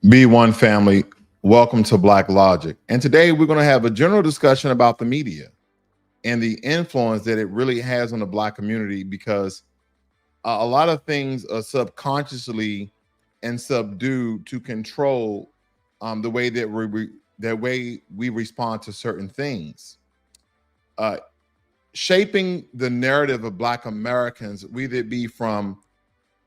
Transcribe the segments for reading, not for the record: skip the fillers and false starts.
B1 family, welcome to Blacklogic. And today we're going to have a general discussion about the media and the influence that it really has on the Black community because a lot of things are subconsciously and subdued to control the way that we respond to certain things. Uh, Shaping the narrative of Black Americans, whether it be from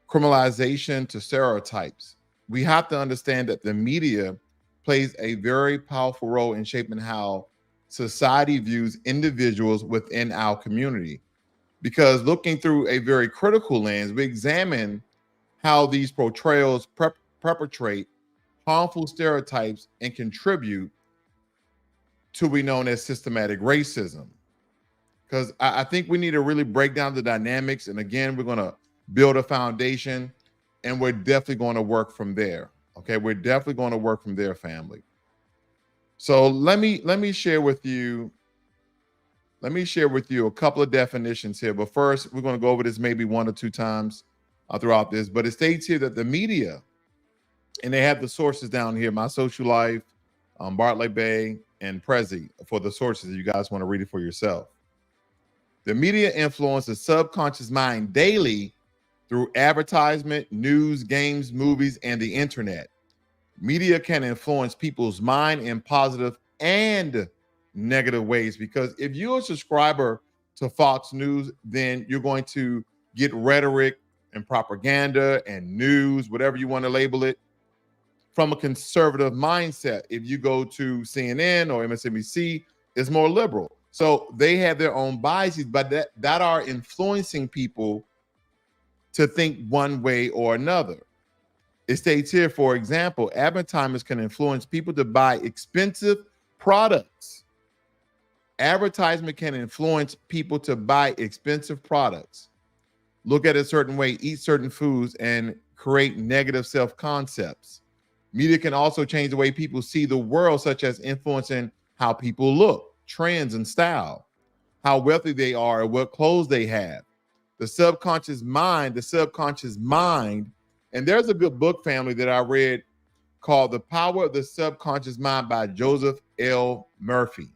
criminalization to stereotypes, we have to understand that the media plays a very powerful role in shaping how society views individuals within our community. Because looking through a very critical lens, we examine how these portrayals perpetrate harmful stereotypes and contribute to what we known as systematic racism. Because I think we need to really break down the dynamics. And again, we're going to build a foundation and we're definitely going to work from there. Okay, we're definitely going to work from there, family. So let me share with you a couple of definitions here. But first, we're going to go over this maybe one or two times throughout this. But it states here that the media, and they have the sources down here: My Social Life, Bartlett Bay, and Prezi for the sources. If you guys want to read it for yourself. The media influence the subconscious mind daily through advertisement, news, games, movies, and the internet. Media can influence people's mind in positive and negative ways, because if you're a subscriber to Fox News, then you're going to get rhetoric and propaganda and news, whatever you want to label it, from a conservative mindset. If you go to CNN or MSNBC, it's more liberal. So they have their own biases, but that are influencing people to think one way or another. It states here, for example, advertisements can influence people to buy expensive products. Advertisement can influence people to buy expensive products, look at it a certain way, eat certain foods, and create negative self-concepts. Media can also change the way people see the world, such as influencing how people look, trends, and style, how wealthy they are, or what clothes they have. The subconscious mind, and there's a good book, family, that I read called The Power of the Subconscious Mind by Joseph L. Murphy.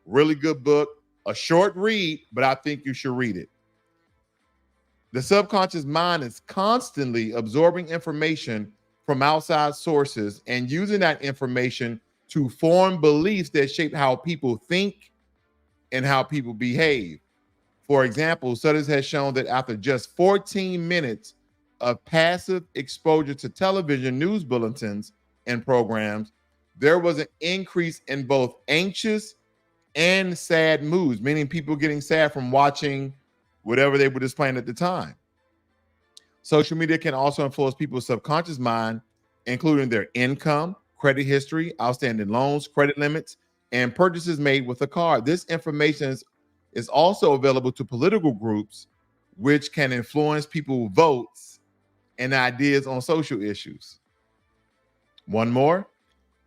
Really good book, a short read, but I think you should read it. The subconscious mind is constantly absorbing information from outside sources and using that information to form beliefs that shape how people think and how people behave. For example, studies have shown that after just 14 minutes of passive exposure to television news bulletins and programs, there was an increase in both anxious and sad moods, meaning people getting sad from watching whatever they were displaying at the time. Social media can also influence people's subconscious mind, including their income, credit history, outstanding loans, credit limits, and purchases made with a card. This information is also available to political groups, which can influence people's votes and ideas on social issues. One more,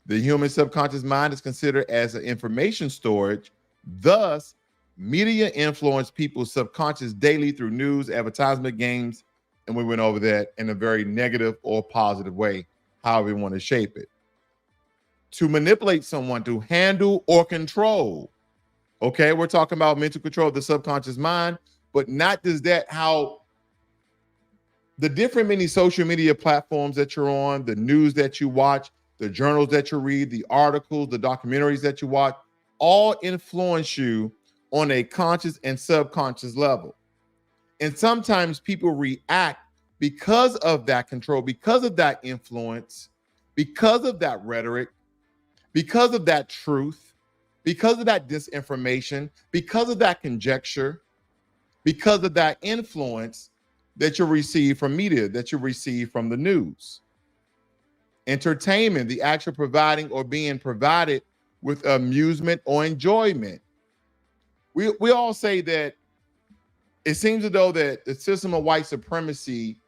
the human subconscious mind is considered as an information storage. Thus, media influence people's subconscious daily through news, advertisement, games, and we went over that in a very negative or positive way, however you want to shape it. To manipulate someone, to handle or control. Okay, we're talking about mental control of the subconscious mind, but not just that, how the different many social media platforms that you're on, the news that you watch, the journals that you read, the articles, the documentaries that you watch, all influence you on a conscious and subconscious level. And sometimes people react because of that control, because of that influence, because of that rhetoric, because of that truth, because of that disinformation, because of that conjecture, because of that influence that you receive from media, that you receive from the news. Entertainment, the actual providing or being provided with amusement or enjoyment. We all say that it seems as though that the system of white supremacy,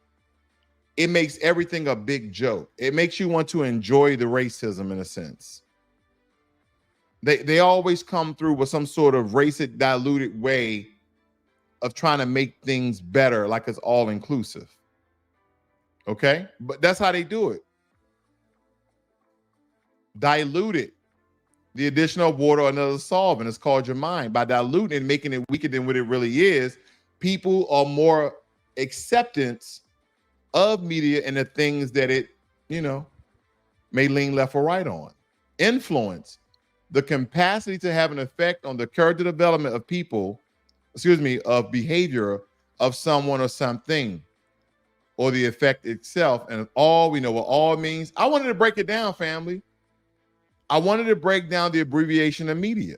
it makes everything a big joke. It makes you want to enjoy the racism in a sense. They always come through with some sort of racist, diluted way of trying to make things better, like it's all inclusive. Okay, but that's how they do it. diluted the additional water or another solvent. It's called your mind. By diluting and making it weaker than what it really is, people are more acceptance of media and the things that it, may lean left or right on. Influence, the capacity to have an effect on the character development of people, of behavior of someone or something, or the effect itself. And all we know what all means. I wanted to break it down, family. I wanted to break down the abbreviation of media,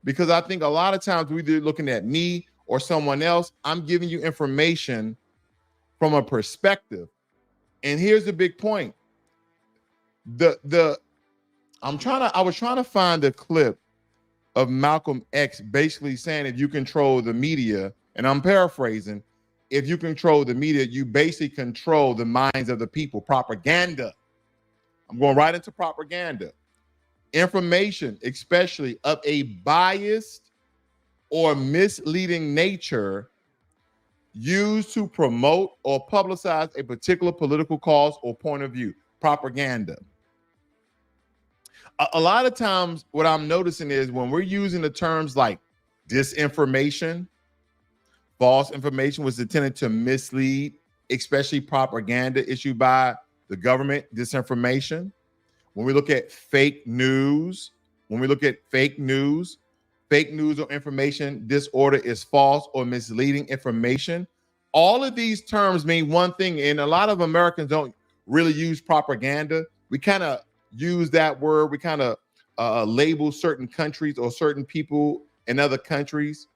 because I think a lot of times we're either looking at me or someone else. I'm giving you information from a perspective. And here's the big point. I was trying to find the clip of Malcolm X basically saying, if you control the media, and I'm paraphrasing, if you control the media, you basically control the minds of the people. Propaganda. I'm going right into propaganda. Information, especially of a biased or misleading nature, used to promote or publicize a particular political cause or point of view. Propaganda. A lot of times what I'm noticing is when we're using the terms like disinformation, false information was intended to mislead, especially propaganda issued by the government, disinformation. When we look at fake news, fake news or information disorder is false or misleading information. All of these terms mean one thing, and a lot of Americans don't really use propaganda. We kind of use that word. We kind of label certain countries or certain people in other countries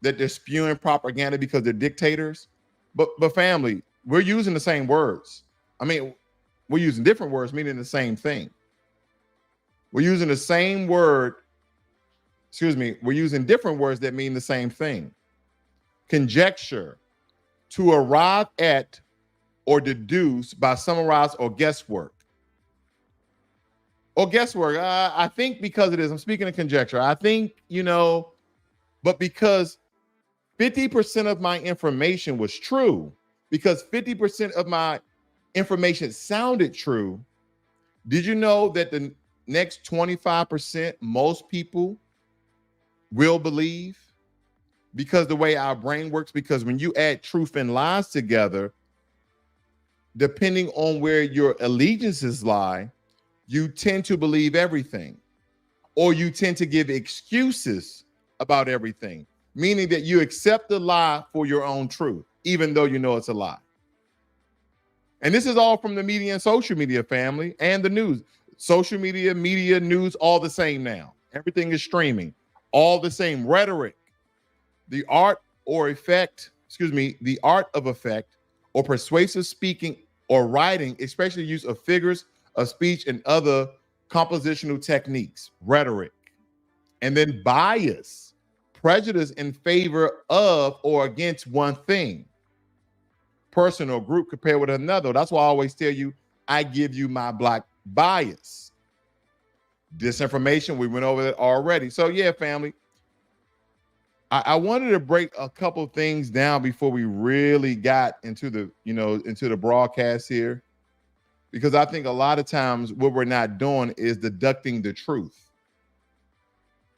that they're spewing propaganda because they're dictators. But family, we're using the same words. I mean, we're using different words meaning the same thing. We're using the same word. We're using different words that mean the same thing. Conjecture, to arrive at or deduce by summarize or guesswork. I think because it is, I'm speaking of conjecture. I think, but because 50% of my information was true, because 50% of my information sounded true, did you know that the next 25% most people will believe? Because the way our brain works, because when you add truth and lies together, depending on where your allegiances lie, you tend to believe everything, or you tend to give excuses about everything, meaning that you accept the lie for your own truth, even though you know it's a lie. And this is all from the media and social media, family, and the news. Social media, news, all the same now. Everything is streaming, all the same. Rhetoric, the art of effect or persuasive speaking or writing, especially use of figures of speech and other compositional techniques. Rhetoric. And then bias, prejudice in favor of or against one thing, person or group compared with another. That's why I always tell you, I give you my black bias. Disinformation, we went over that already. So yeah, family, I wanted to break a couple things down before we really got into the broadcast here, because I think a lot of times what we're not doing is deducting the truth.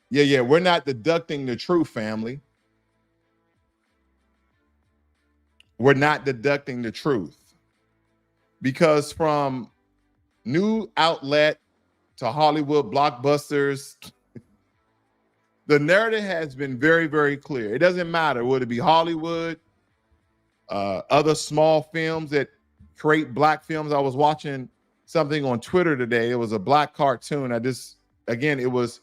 Yeah, we're not deducting the truth, family. We're not deducting the truth, because from new outlet to Hollywood blockbusters, the narrative has been very, very clear. It doesn't matter, would it be Hollywood, other small films that create black films. I was watching something on Twitter today. It was a black cartoon. It was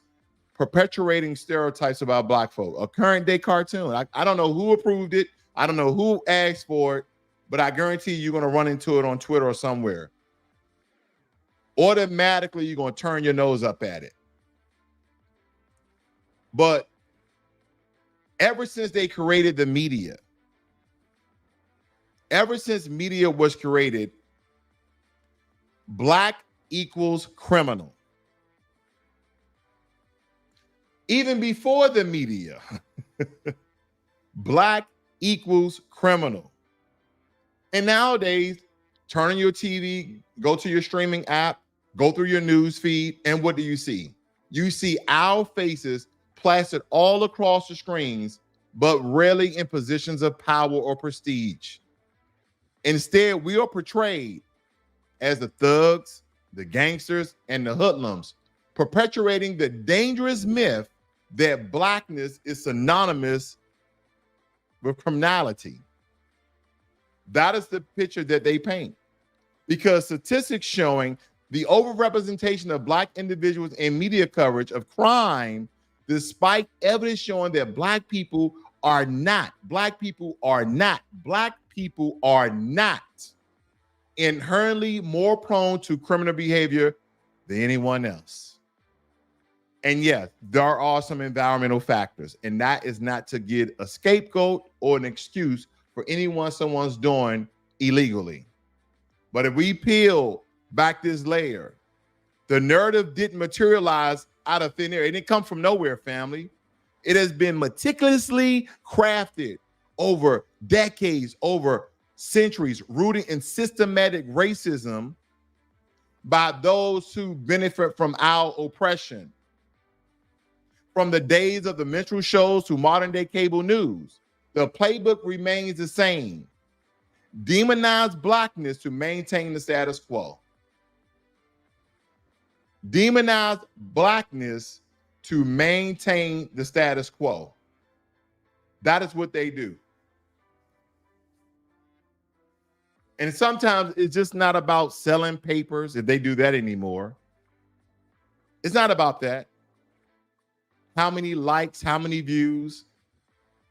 perpetuating stereotypes about black folk, a current day cartoon. I don't know who approved it. I don't know who asked for it, but I guarantee you're going to run into it on Twitter or somewhere. Automatically, you're going to turn your nose up at it. But ever since they created the media, ever since media was created, black equals criminal. Even before the media, black equals criminal. And nowadays, turn on your TV, go to your streaming app, Go through your news feed, and what do you see? You see our faces plastered all across the screens, but rarely in positions of power or prestige. Instead, we are portrayed as the thugs, the gangsters, and the hoodlums, perpetuating the dangerous myth that blackness is synonymous with criminality. That is the picture that they paint. Because statistics showing the overrepresentation of black individuals in media coverage of crime, despite evidence showing that black people are not inherently more prone to criminal behavior than anyone else. And yes, there are some environmental factors, and that is not to get a scapegoat or an excuse for someone's doing illegally. But if we peel back this layer, the narrative didn't materialize out of thin air. It didn't come from nowhere, family. It has been meticulously crafted over decades, over centuries, rooted in systematic racism by those who benefit from our oppression. From the days of the minstrel shows to modern day cable news, the playbook remains the same. Demonize blackness to maintain the status quo. Demonize blackness to maintain the status quo. That is what they do. And sometimes it's just not about selling papers, if they do that anymore. It's not about that. How many likes, how many views.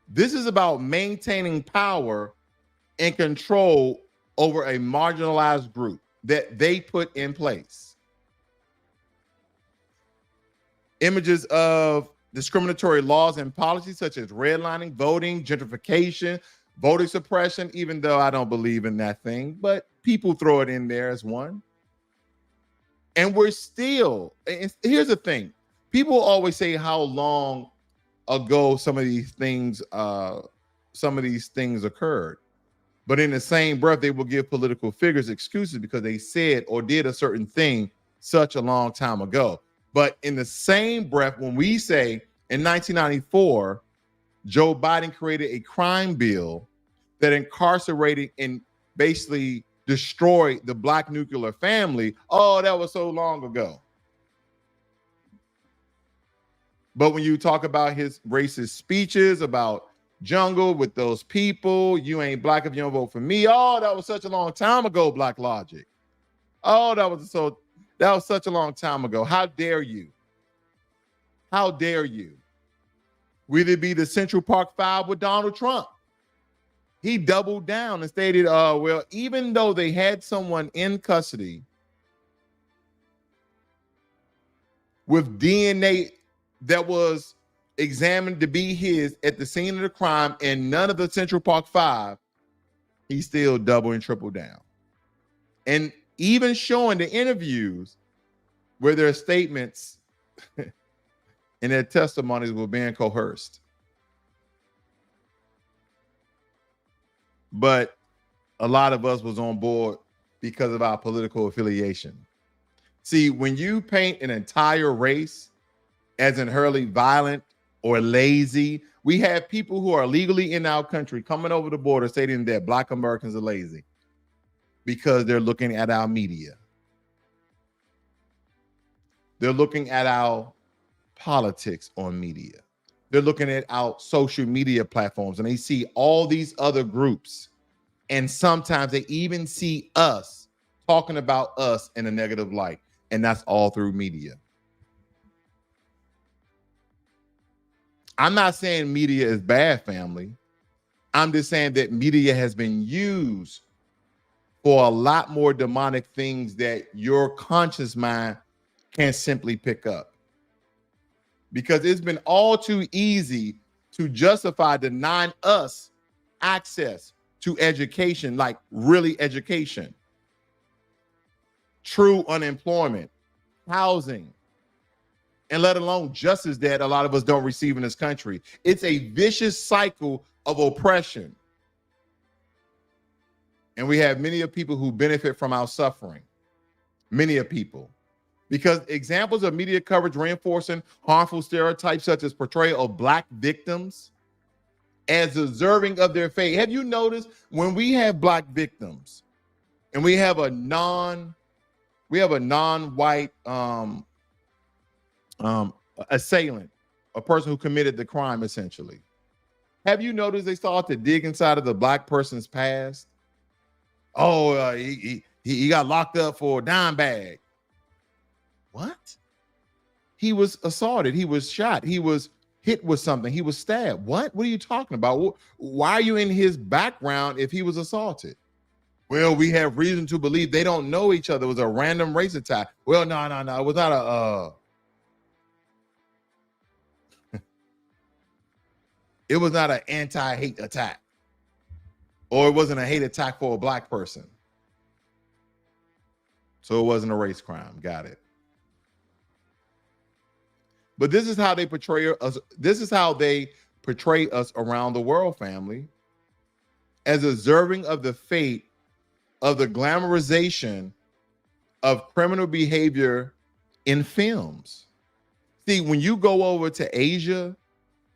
This is about maintaining power and control over a marginalized group that they put in place. Images of discriminatory laws and policies such as redlining, voting, gentrification, voting suppression, even though I don't believe in that thing, but people throw it in there as one. And we're still, and here's the thing, people always say how long ago some of these things occurred. But in the same breath, they will give political figures excuses because they said or did a certain thing such a long time ago. But in the same breath, when we say in 1994, Joe Biden created a crime bill that incarcerated and basically destroyed the black nuclear family. Oh, that was so long ago. But when you talk about his racist speeches about jungle with those people, you ain't black if you don't vote for me. Oh, that was such a long time ago, Blacklogic. Oh, that was such a long time ago. How dare you? How dare you? Will it be the Central Park Five with Donald Trump? He doubled down and stated, well, even though they had someone in custody with DNA that was examined to be his at the scene of the crime and none of the Central Park Five, he still doubled and tripled down. And even showing the interviews where their statements and their testimonies were being coerced. But a lot of us was on board because of our political affiliation. See, when you paint an entire race as inherently violent or lazy, we have people who are legally in our country coming over the border stating that Black Americans are lazy because they're looking at our media. They're looking at our politics on media. They're looking at our social media platforms and they see all these other groups. And sometimes they even see us talking about us in a negative light. And that's all through media. I'm not saying media is bad, family. I'm just saying that media has been used for a lot more demonic things that your conscious mind can't simply pick up. Because it's been all too easy to justify denying us access to education, like really education, true unemployment, housing, and let alone justice that a lot of us don't receive in this country. It's a vicious cycle of oppression. And we have many of people who benefit from our suffering. Many of people. Because examples of media coverage reinforcing harmful stereotypes such as portrayal of black victims as deserving of their fate. Have you noticed when we have black victims and we have a non-white assailant, a person who committed the crime essentially. Have you noticed they start to dig inside of the black person's past? Oh, he got locked up for a dime bag. What? He was assaulted. He was shot. He was hit with something. He was stabbed. What? What are you talking about? Why are you in his background if he was assaulted? Well, we have reason to believe they don't know each other. It was a random race attack. Well, no. It was not it was not an anti-hate attack. Or it wasn't a hate attack for a black person. So it wasn't a race crime. Got it. But this is how they portray us. This is how they portray us around the world, family, as deserving of the fate of the glamorization of criminal behavior in films. See, when you go over to Asia,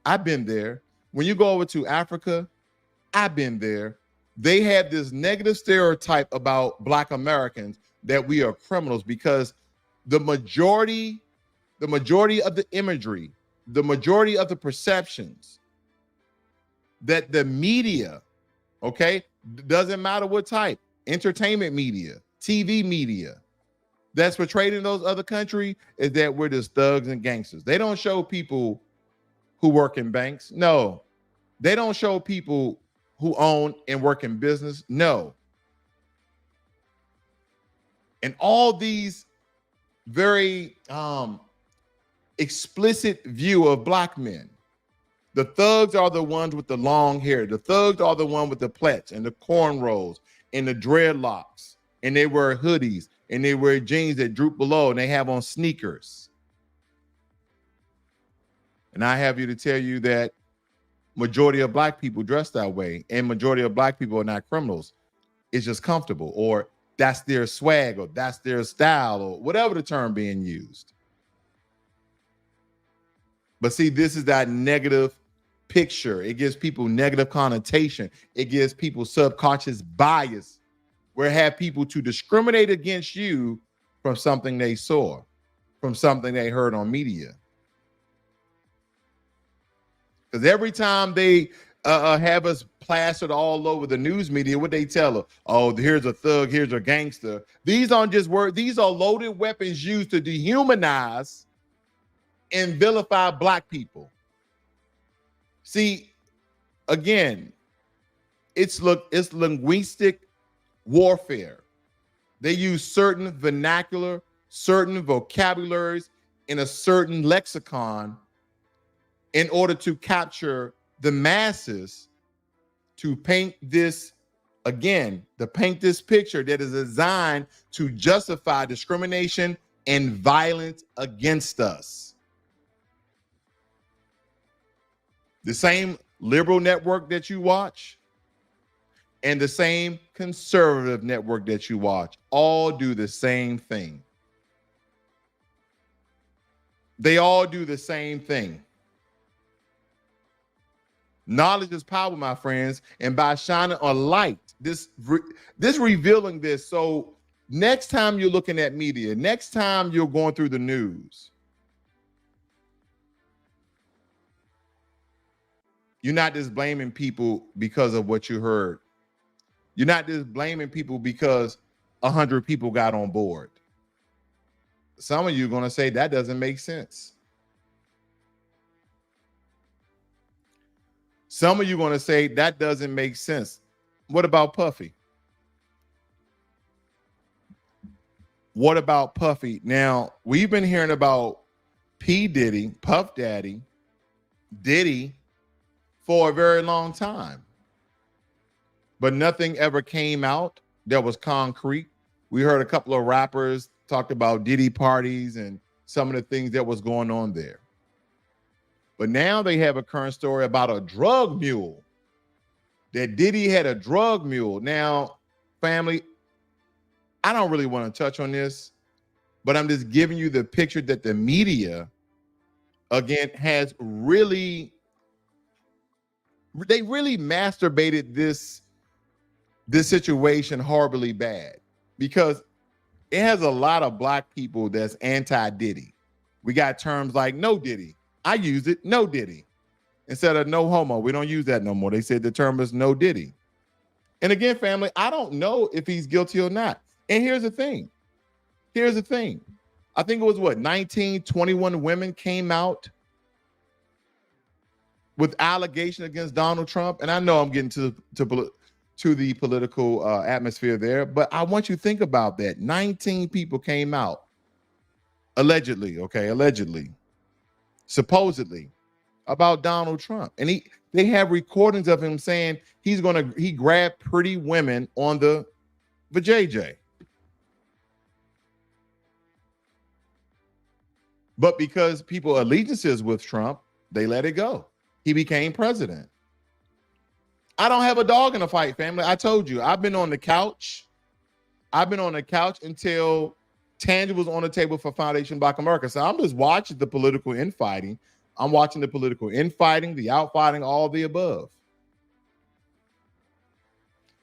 I've been there. When you go over to Africa, I've been there. They have this negative stereotype about Black Americans that we are criminals because the majority of the imagery, the majority of the perceptions that the media, okay, doesn't matter what type, entertainment media, TV media, that's portrayed in those other countries is that we're just thugs and gangsters. They don't show people who work in banks. No. They don't show people who own and work in business. No. And all these very explicit view of Black men. The thugs are the ones with the long hair. The thugs are the one with the plaits and the cornrows and the dreadlocks. And they wear hoodies and they wear jeans that droop below and they have on sneakers. And I have you to tell you that majority of Black people dress that way and majority of Black people are not criminals. It's just comfortable, or that's their swag, or that's their style, or whatever the term being used. But see, this is that negative picture. It gives people negative connotation. It gives people subconscious bias where it have people to discriminate against you from something they saw, from something they heard on media. Because every time they have us plastered all over the news media, what they tell us, oh, here's a thug, here's a gangster. These aren't just words. These are loaded weapons used to dehumanize and vilify Black people. See, again, it's linguistic warfare. They use certain vernacular, certain vocabularies in a certain lexicon in order to capture the masses to paint this, again, to paint this picture that is designed to justify discrimination and violence against us. The same liberal network that you watch and the same conservative network that you watch all do the same thing. They all do the same thing. Knowledge is power, my friends, and by shining a light, this revealing this. So next time you're looking at media, next time you're going through the news, you're not just blaming people because of what you heard. You're not just blaming people because 100 people got on board. Some of you are going to say that doesn't make sense. Some of you are going to say that doesn't make sense. What about Puffy? What about Puffy? Now, we've been hearing about P. Diddy, Puff Daddy, Diddy for a very long time. But nothing ever came out that was concrete. We heard a couple of rappers talk about Diddy parties and some of the things that was going on there. But now they have a current story about a drug mule, that Diddy had a drug mule. Now, family, I don't really want to touch on this, but I'm just giving you the picture that the media, again, has really, they really masturbated this situation horribly bad, because it has a lot of black people that's anti-Diddy. We got terms like no Diddy. I use it, no Diddy. Instead of no homo, we don't use that no more. They said the term is no Diddy. And again, family, I don't know if he's guilty or not. And here's the thing. I think it was 19, 21 women came out with allegations against Donald Trump. And I know I'm getting to the political atmosphere there, but I want you to think about that. 19 people came out allegedly, supposedly, about Donald Trump. And they have recordings of him saying he grabbed pretty women on the JJ. But because people allegiances with Trump, they let it go. He became president. I don't have a dog in the fight, family. I told you, I've been on the couch until tangible was on the table for Foundation Black America. So I'm just watching the political infighting. I'm watching the political infighting, the outfighting, all the above.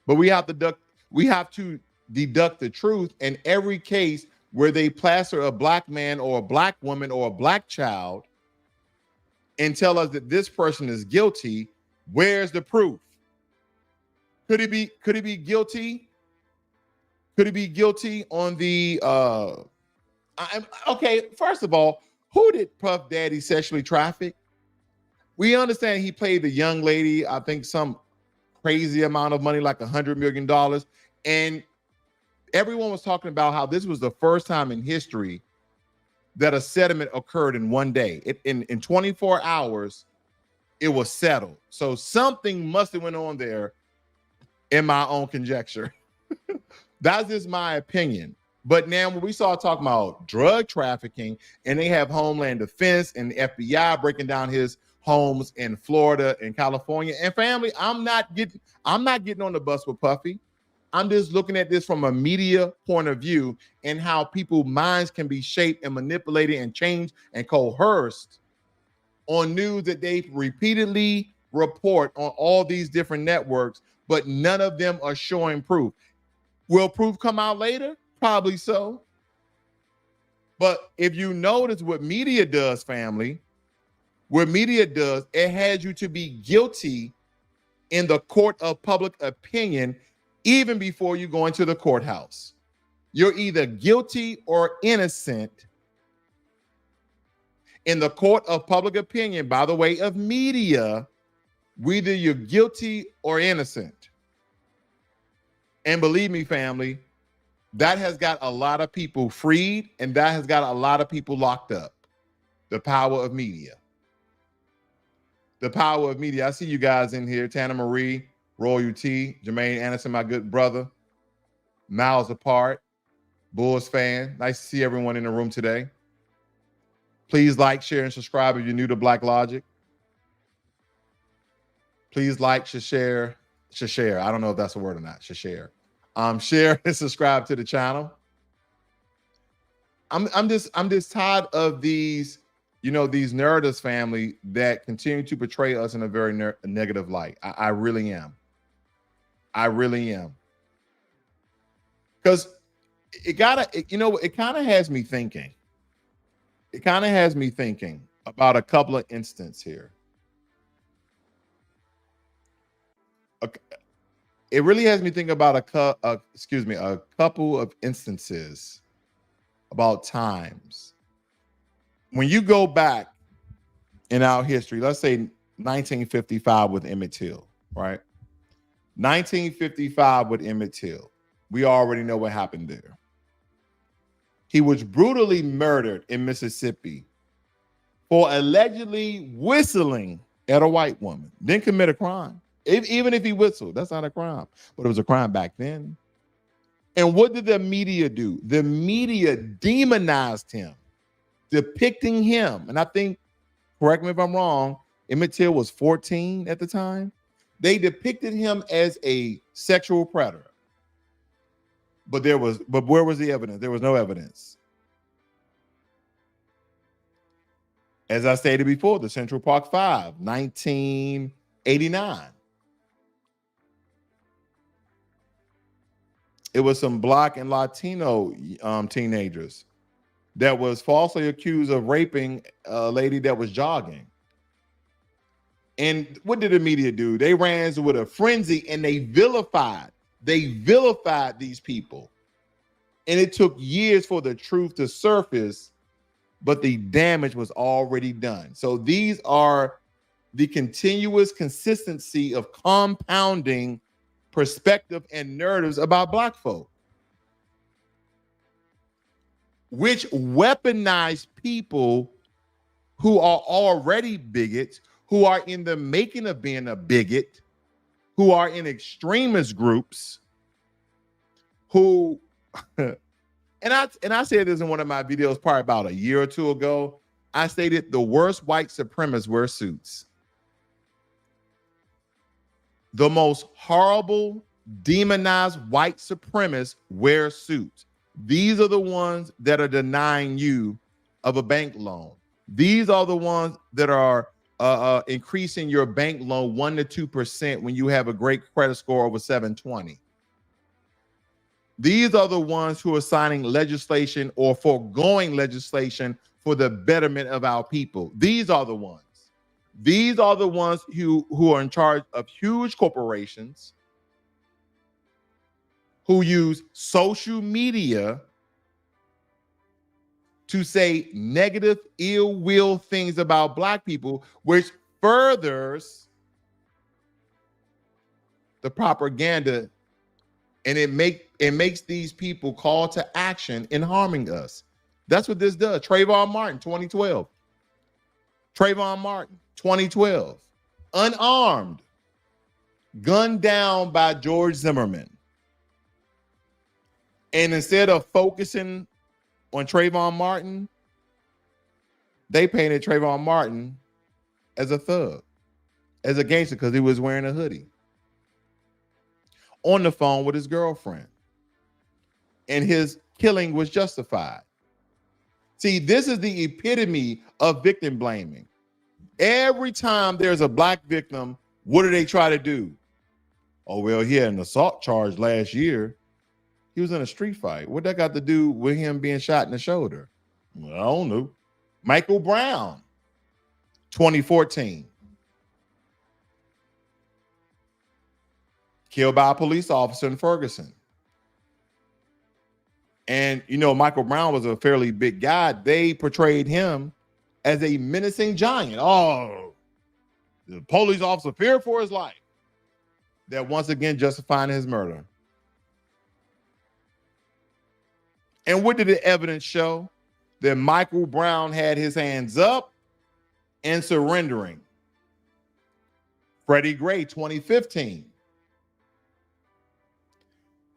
But we have to deduct the truth in every case where they plaster a black man or a black woman or a black child and tell us that this person is guilty. Where's the proof? Could he be guilty? Could he be guilty on the okay, first of all, who did Puff Daddy sexually traffic? We understand he paid the young lady, I think, some crazy amount of money, like $100 million. And everyone was talking about how this was the first time in history that a settlement occurred in one day. In 24 hours, it was settled. So something must have went on there, in my own conjecture. That's just my opinion. But now when we start talking about drug trafficking, and they have Homeland Defense and the FBI breaking down his homes in Florida and California, and family, I'm not getting on the bus with Puffy. I'm just looking at this from a media point of view and how people's minds can be shaped and manipulated and changed and coerced on news that they repeatedly report on all these different networks, but none of them are showing proof. Will proof come out later? Probably so. But if you notice what media does, family, it has you to be guilty in the court of public opinion even before you go into the courthouse. You're either guilty or innocent in the court of public opinion by the way of media. Whether you're guilty or innocent. And believe me, family, that has got a lot of people freed, and that has got a lot of people locked up. The power of media. The power of media. I see you guys in here. Tana Marie, Royalty, Jermaine Anderson, my good brother. Miles apart. Bulls fan. Nice to see everyone in the room today. Please like, share, and subscribe if you're new to Blacklogic. Please like, share. I don't know if that's a word or not. Share. Share and subscribe to the channel. I'm just tired of these, these narratives, family, that continue to portray us in a very negative light. I really am. Because it kind of has me thinking. It kind of has me thinking about a couple of instances here. It really has me think about a couple of instances, about times when you go back in our history. Let's say 1955 with Emmett Till, right? 1955 with Emmett Till. We already know what happened there. He was brutally murdered in Mississippi for allegedly whistling at a white woman. Didn't commit a crime. Even if he whistled, that's not a crime. But it was a crime back then. And what did the media do? The media demonized him, depicting him. And I think, correct me if I'm wrong, Emmett Till was 14 at the time. They depicted him as a sexual predator. But where was the evidence? There was no evidence. As I stated before, the Central Park Five, 1989. It was some Black and Latino teenagers that was falsely accused of raping a lady that was jogging. And what did the media do? They ran with a frenzy and they vilified these people. And it took years for the truth to surface, but the damage was already done. So these are the continuous consistency of compounding perspective and narratives about Black folk, which weaponize people who are already bigots, who are in the making of being a bigot, who are in extremist groups, who and I said this in one of my videos probably about a year or two ago. I stated the worst white supremacists wear suits. The most horrible, demonized white supremacists wear suits. These are the ones that are denying you of a bank loan. These are the ones that are increasing your bank loan 1% to 2% when you have a great credit score over 720. These are the ones who are signing legislation or foregoing legislation for the betterment of our people. These are the ones. These are the ones who are in charge of huge corporations, who use social media to say negative, ill will things about Black people, which furthers the propaganda, and it makes these people call to action in harming us. That's what this does. Trayvon Martin, 2012. Trayvon Martin, 2012. Unarmed, gunned down by George Zimmerman. And instead of focusing on Trayvon Martin, they painted Trayvon Martin as a thug, as a gangster, because he was wearing a hoodie on the phone with his girlfriend. And his killing was justified. See, this is the epitome of victim blaming. Every time there's a Black victim, what do they try to do? Oh, well, he had an assault charge last year. He was in a street fight. What that got to do with him being shot in the shoulder? Well, I don't know. Michael Brown, 2014. Killed by a police officer in Ferguson. And, you know, Michael Brown was a fairly big guy. They portrayed him as a menacing giant. Oh, the police officer feared for his life. That once again justifying his murder. And what did the evidence show? That Michael Brown had his hands up and surrendering. Freddie Gray, 2015.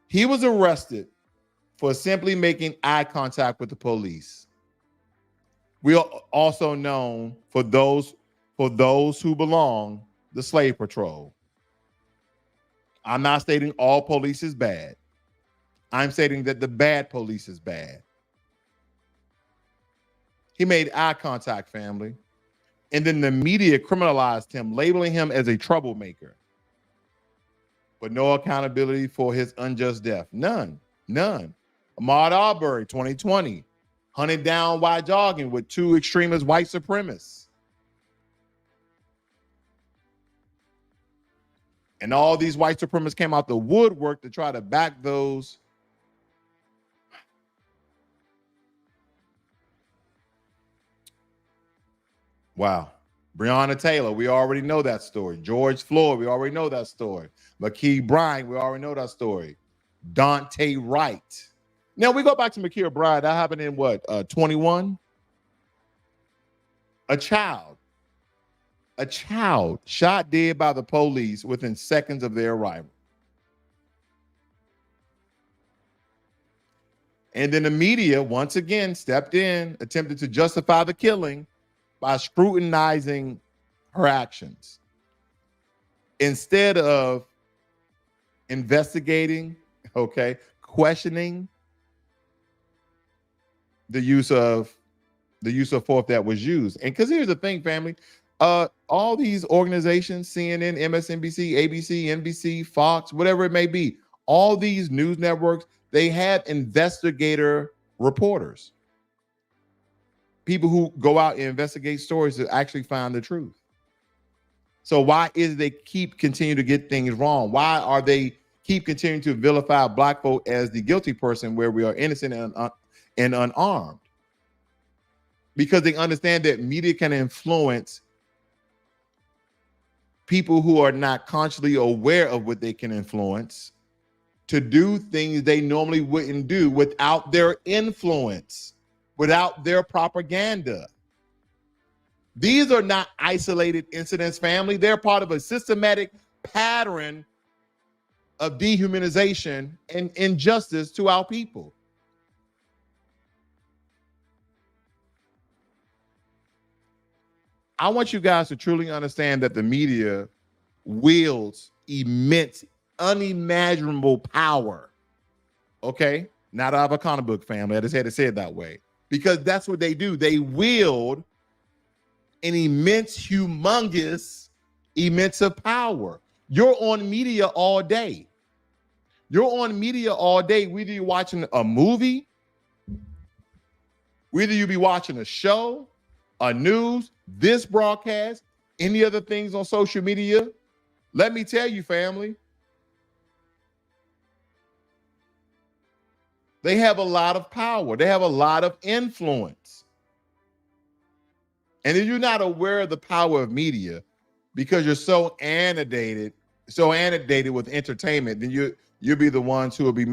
He was arrested for simply making eye contact with the police. We are also known for those who belong the slave patrol. I'm not stating all police is bad. I'm stating that the bad police is bad. He made eye contact, family. And then the media criminalized him, labeling him as a troublemaker. But no accountability for his unjust death. None. Ahmaud Arbery, 2020, hunted down while jogging with two extremist white supremacists. And all these white supremacists came out the woodwork to try to back those. Wow. Breonna Taylor, we already know that story. George Floyd, we already know that story. McKee Bryant, we already know that story. Dante Wright. Now we go back to McKee Bryant. That happened in what, 21? A child shot dead by the police within seconds of their arrival. And then the media once again stepped in, attempted to justify the killing by scrutinizing her actions instead of investigating, questioning the use of the use of force that was used. And because here's the thing, family, all these organizations, CNN, MSNBC, ABC, NBC, Fox, whatever it may be, all these news networks, they have investigator reporters, people who go out and investigate stories to actually find the truth. So why is they keep continuing to get things wrong? Why are they keep continuing to vilify black folk as the guilty person where we are innocent and unarmed? Because they understand that media can influence people who are not consciously aware of what they can influence to do things they normally wouldn't do without their influence, without their propaganda. These are not isolated incidents, family. They're part of a systematic pattern of dehumanization and injustice to our people. I want you guys to truly understand that the media wields immense, unimaginable power. Okay? Not out of a comic book, family. I just had to say it that way. Because that's what they do. They wield an immense, humongous, immense of power. You're on media all day. You're on media all day, whether you're watching a movie, whether you be watching a show, a news, this broadcast, any other things on social media. Let me tell you, family, they have a lot of power. They have a lot of influence. And if you're not aware of the power of media, because you're so inundated with entertainment, then you'll be the ones who will be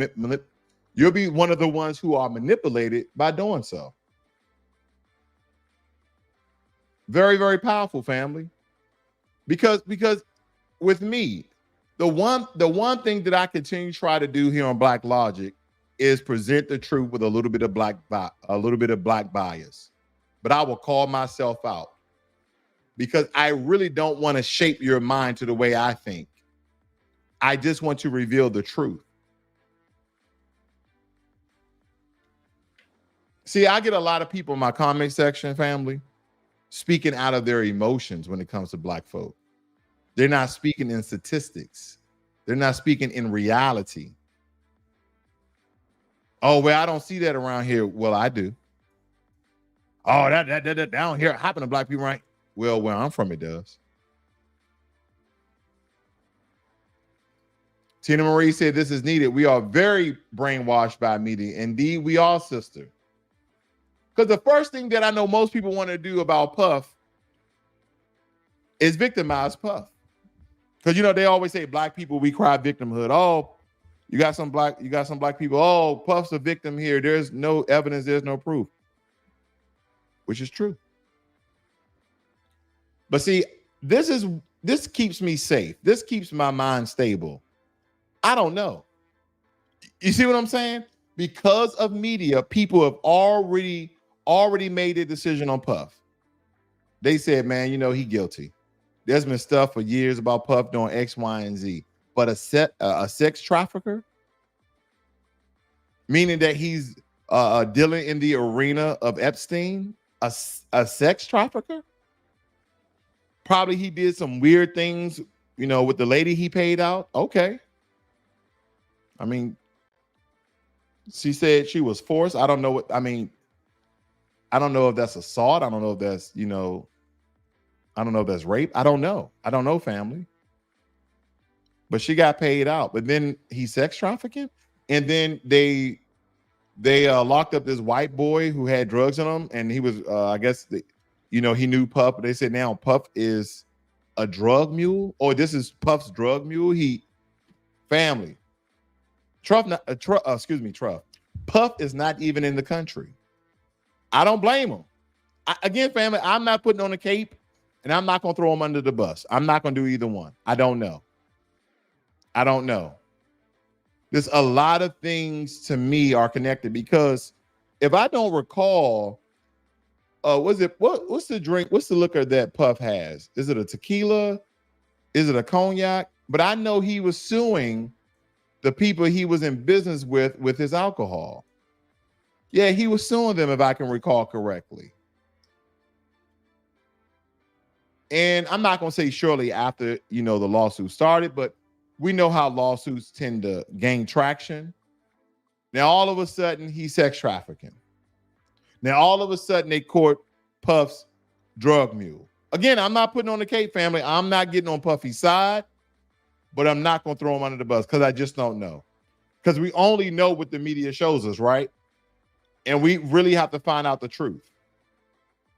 you'll be one of the ones who are manipulated by doing so. Very, very powerful, family. Because with me, the one thing that I continue to try to do here on Blacklogic is present the truth with a little bit of black bias. But I will call myself out because I really don't want to shape your mind to the way I think. I just want to reveal the truth. See, I get a lot of people in my comment section, family, speaking out of their emotions when it comes to black folk. They're not speaking in statistics. They're not speaking in reality. Oh, well, I don't see that around here. Well, I do. Oh, that down here happen to black people, right? Well, where I'm from, it does. Tina Marie said this is needed. We are very brainwashed by media. Indeed, we are, sister. Because the first thing that I know most people want to do about Puff is victimize Puff. Because they always say black people, we cry victimhood. Oh, you got some black people. Oh, Puff's a victim here. There's no evidence, there's no proof. Which is true. But see, this keeps me safe. This keeps my mind stable. I don't know. You see what I'm saying? Because of media, people have already made a decision on Puff. They said, man, he guilty. There's been stuff for years about Puff doing X, Y, and Z. But a sex trafficker, meaning that he's dealing in the arena of Epstein, a sex trafficker. Probably he did some weird things, with the lady he paid out. Okay. I mean, she said she was forced. I don't know I don't know if that's assault. I don't know if that's, I don't know if that's rape. I don't know. I don't know, family. But she got paid out. But then he sex trafficking. And then they locked up this white boy who had drugs in him. And he was, I guess, he knew Puff. They said now Puff is a drug mule. Or this is Puff's drug mule. Family. Truff. Puff is not even in the country. I don't blame him. Again, family, I'm not putting on a cape and I'm not going to throw him under the bus. I'm not going to do either one. I don't know. There's a lot of things to me are connected because if I don't recall, what's the drink? What's the liquor that Puff has? Is it a tequila? Is it a cognac? But I know he was suing the people he was in business with his alcohol. Yeah, he was suing them, if I can recall correctly. And I'm not going to say shortly after, the lawsuit started, but we know how lawsuits tend to gain traction. Now, all of a sudden, he's sex trafficking. Now, all of a sudden, they court Puff's drug mule. Again, I'm not putting on the Cape family. I'm not getting on Puffy's side, but I'm not going to throw him under the bus because I just don't know. Because we only know what the media shows us, right? And we really have to find out the truth.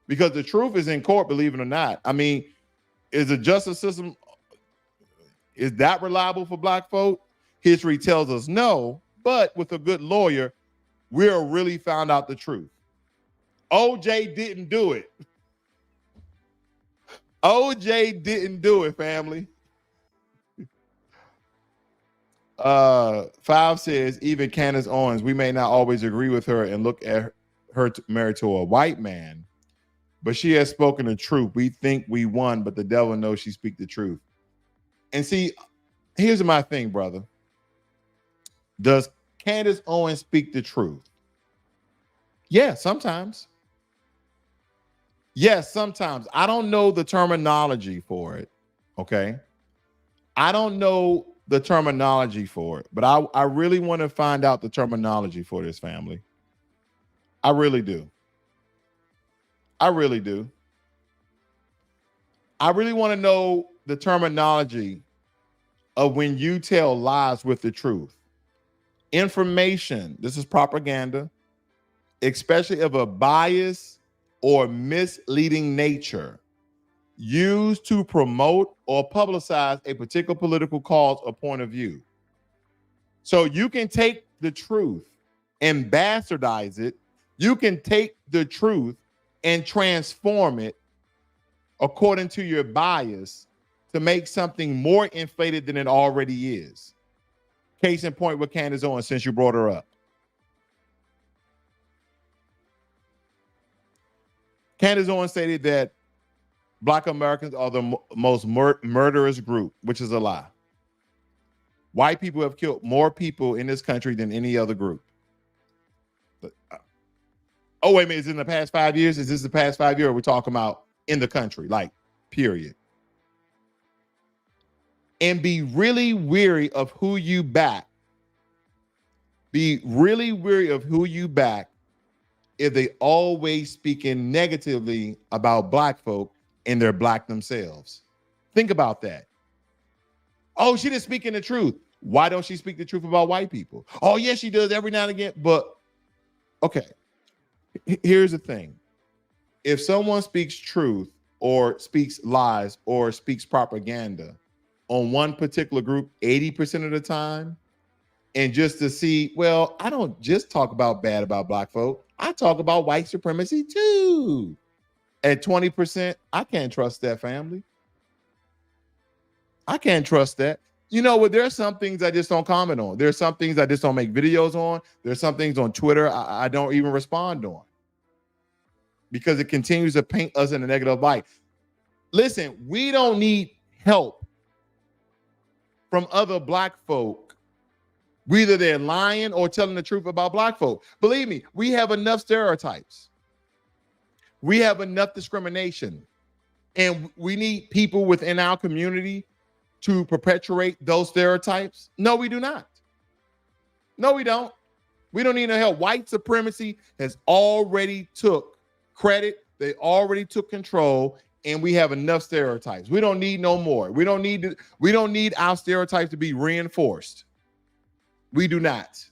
Because the truth is in court, believe it or not. I mean, is the justice system, is that reliable for black folk? History tells us no, but with a good lawyer, we'll really found out the truth. OJ didn't do it. OJ didn't do it, family. 5 says, even Candace Owens, we may not always agree with her and look at her married to a white man, but she has spoken the truth. We think we won, but the devil knows she speak the truth. And see, here's my thing, brother. Does Candace Owens speak the truth? Yeah, sometimes. Yes, sometimes. I don't know the terminology for it, okay? I don't know the terminology for it, but I really want to find out the terminology for this, family. I really do. I really do. I really want to know the terminology of when you tell lies with the truth. Information, this is propaganda, especially of a bias or misleading nature, used to promote or publicize a particular political cause or point of view. So you can take the truth and bastardize it. You can take the truth and transform it according to your bias to make something more inflated than it already is. Case in point with Candace Owens, since you brought her up. Candace Owens stated that Black Americans are the most murderous group, which is a lie. White people have killed more people in this country than any other group. But, oh, wait a minute. Is it in the past 5 years? Is this the past 5 years? We're talking about in the country, like, period. And be really weary of who you back. Be really weary of who you back if they always speaking negatively about black folk and they're black themselves. Think about that. Oh, she didn't speak in the truth. Why don't she speak the truth about white people? Oh, yes, she does every now and again. But, okay, here's the thing. If someone speaks truth or speaks lies or speaks propaganda on one particular group 80% of the time, and just to see, well, I don't just talk about bad about black folk. I talk about white supremacy too. At 20%, I can't trust that, family. I can't trust that. You know what? There are some things I just don't comment on. There are some things I just don't make videos on. There's some things on Twitter I don't even respond on because it continues to paint us in a negative light. Listen, we don't need help from other black folk. Whether they're lying or telling the truth about black folk. Believe me, we have enough stereotypes. We have enough discrimination. And we need people within our community to perpetuate those stereotypes. No, we do not. No, we don't. We don't need no help. White supremacy has already took credit. They already took control, and we have enough stereotypes. We don't need no more. We don't need our stereotypes to be reinforced. We do not.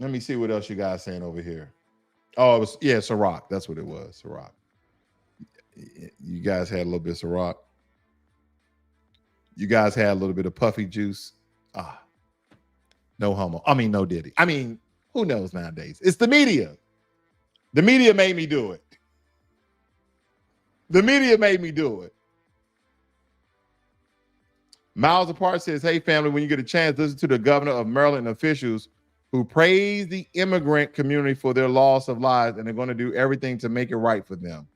Let me see what else you guys saying over here. Oh, it was, yeah, Ciroc. That's what it was, Ciroc. You guys had a little bit of Ciroc. You guys had a little bit of puffy juice. No homo. I mean, no Diddy. I mean, who knows nowadays? It's the media. The media made me do it. The media made me do it. Miles Apart says, hey, family, when you get a chance, listen to the governor of Maryland officials who praise the immigrant community for their loss of lives, and they're going to do everything to make it right for them.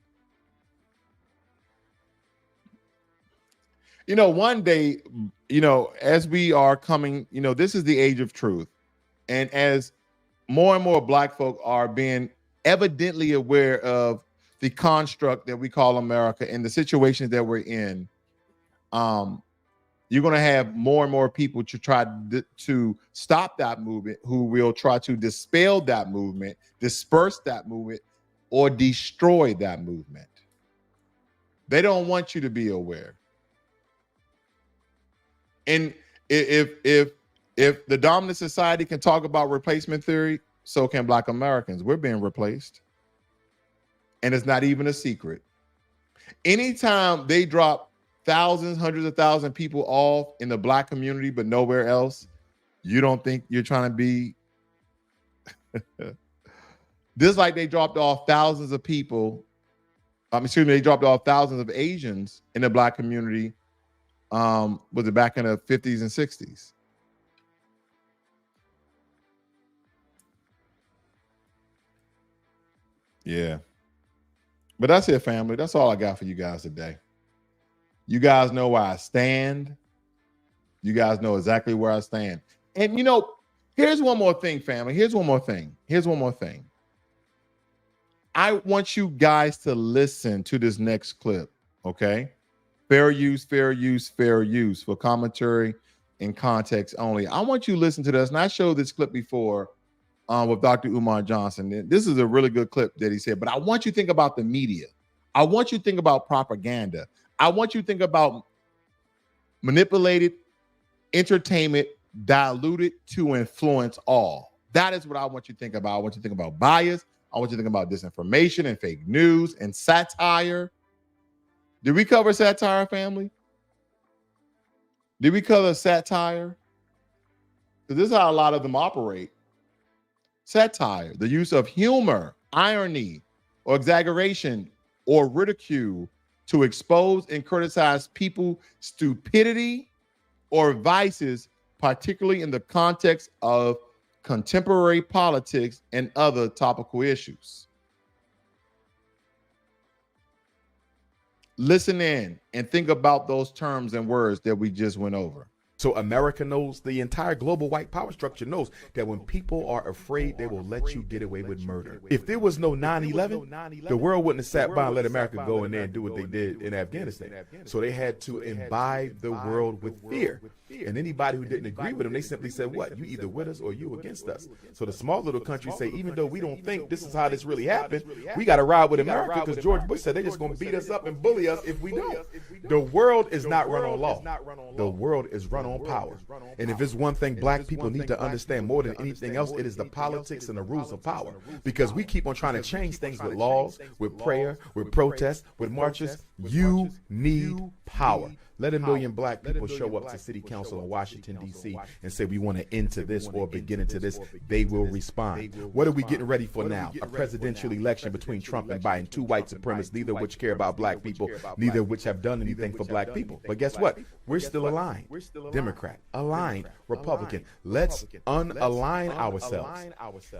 You know, one day, you know, as we are coming, you know, this is the age of truth. And as more and more black folk are being evidently aware of the construct that we call America and the situations that we're in, you're going to have more and more people to try to stop that movement, who will try to dispel that movement, disperse that movement, or destroy that movement. They don't want you to be aware. And if the dominant society can talk about replacement theory, so can Black Americans. We're being replaced. And it's not even a secret. Anytime they drop thousands, hundreds of thousands of people off in the Black community, but nowhere else, you don't think you're trying to be just like they dropped off thousands of people. They dropped off thousands of Asians in the Black community. Was it back in the 50s and 60s? Yeah. But that's it, family. That's all I got for you guys today. You guys know where I stand. You guys know exactly where I stand. And here's one more thing, family. Here's one more thing. I want you guys to listen to this next clip, okay? Fair use for commentary and context only. I want you to listen to this. And I showed this clip before with Dr. Umar Johnson. This is a really good clip that he said, but I want you to think about the media. I want you to think about propaganda. I want you to think about manipulated entertainment diluted to influence all. That is what I want you to think about. I want you to think about bias. I want you to think about disinformation and fake news and satire. Did we cover satire, family? Did we cover satire? Because this is how a lot of them operate. Satire, the use of humor, irony, or exaggeration, or ridicule to expose and criticize people's stupidity or vices, particularly in the context of contemporary politics and other topical issues. Listen in and think about those terms and words that we just went over. So America knows, the entire global white power structure knows that when people are afraid, they will let you get away with murder. If there was no 9/11, the world wouldn't have sat by and let America go in there and do what they did in Afghanistan. So they had to imbibe the world with fear. And anybody who didn't agree with them, they simply said, what? You either with us or you against us. So the small little countries say, even though we don't think this is how this really happened, we got to ride with America because George Bush said they're just going to beat us up and bully us if we don't. The world is not run on law. The world is run on power. And if it's one thing Black people need to understand more than anything else, it is the politics and the rules of power. Because we keep on trying to change things with laws, with prayer, with protests, with marches. You need power. Let 1 million Black people show up to City Council in Washington, D.C. and say we want to end to this or begin into this. They will respond. What are we getting ready for now? A presidential election between Trump and Biden, two white supremacists, neither of which care about Black people, neither of which have done anything for Black people. But guess what? We're still aligned. Democrat, aligned. Republican. Let's unalign ourselves.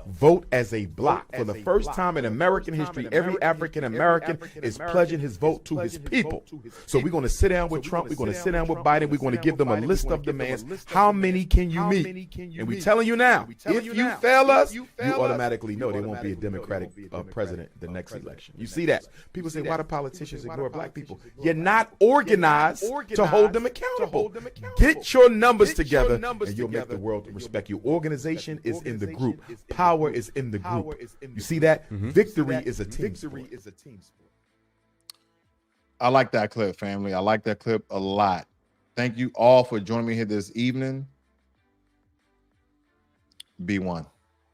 Vote as a block. For the first time in American history, every African American is pledging his vote to his people. So we're going to sit down with Trump. We're going to sit down with Biden. We're going to give them a list of demands. How many can you meet? And we're telling you now, if you fail us, you automatically know there won't be a Democratic president the next election. You see that? People say, why do politicians ignore Black people? You're not organized to hold them accountable. Get your numbers together and you'll make the world respect you. Organization is in the group. Power is in the group. You see that? Victory is a team sport. I like that clip, family. I like that clip a lot. Thank you all for joining me here this evening. Be one.